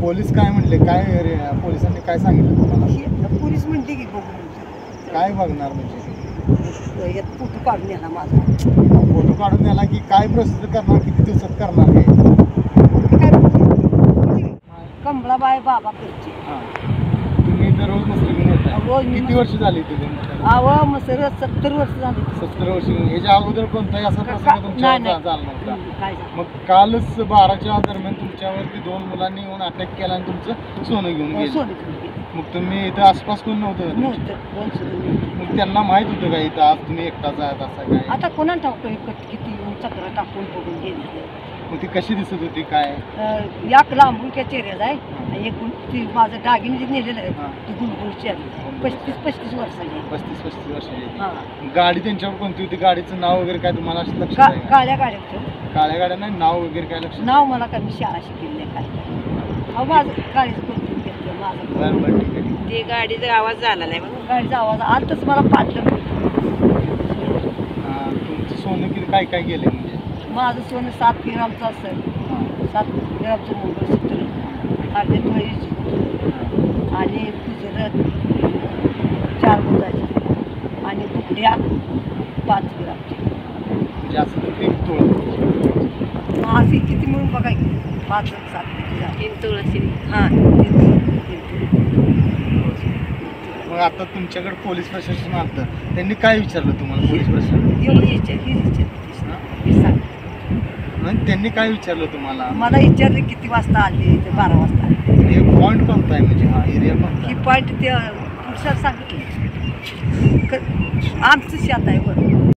Police काय म्हणले, काय पोलिसांनी काय सांगितलं तुम्हाला? पोलीस म्हणते की बघू काय बघणार म्हणजे यात फोटो काढून नेला माझा. फोटो काढून द्याला की काय प्रोसेस करणार, किती दिवसात करणार हे? काय कमळाबाई बाबा करते. तुम्ही दररोज मसरगी नेताय, रोज मी किती वर्ष झाली तुम्ही? अव मसर 70 वर्ष झाली. 70 वर्ष. ह्याच्या अगोदर कोणताही असा प्रसंग तुमच्यावर झाला नव्हता? काय मग कालच 12च्या दरम्यान तुमच्यावरती 2 मुलांनी येऊन अटॅक केला आणि तुमचं सोनं घेऊन गेलं. मग तुम्ही इथं आसपास कोण नव्हतं? मग त्यांना माहित होतं का इथं आज तुम्ही एकटाच आहात असं काय? आता कोणा टाकतो किती येऊन चक्र टाकून बघून गेले. मग ती कशी दिसत होती काय? एक लांबून चेहऱ्याला आहे आणि एक ती माझं दागिने जे नेलेलं आहे ती गुलगुलची आहे. 35 वर्षाची. 35 वर्षाची. गाडी त्यांच्यावर कोणती होती? गाडीचं नाव वगैरे काय तुम्हाला लक्षात आहे? काळ्या गाड्या. काळ्या गाड्या नाही, नाव वगैरे काय लक्षात? नाव मला काय, मी शाळा शिकलेली नाही काय. अहो माझं गाडीचं कोणतं घेतलं माझं. बरं ठीक आहे. ते गाडीचा आवाज झाला नाही म्हणून गाडीचा आवाज आताच मला पाडलं. तुमचं सोनं किती काय काय गेलं म्हणजे? माझं सोनं 7 ग्रामचं असेल. 7 ग्रामचं मंगळसूत्र, अर्धे तोळीची आणि गुजरात 4 गुजाची आणि बुकड्या 5 ग्रामची. म्हणजे असं तर 3 तोळं. असे किती म्हणून बघा की 5 7 तीन तुळशी. हां. मग आता तुमच्याकडे पोलीस प्रशासन आलं, त्यांनी काय विचारलं तुम्हाला? पोलीस प्रशासन एवढी विचारली त्यांनी काय विचारलं तुम्हाला? मला विचारलं किती वाजता आले, ते 12 वाजता आले. हे पॉईंट कोणता आहे म्हणजे हा एरिया कोणता? ही पॉईंट ते पुरुषाला सांगितलं आमचं शेत आहे बरं.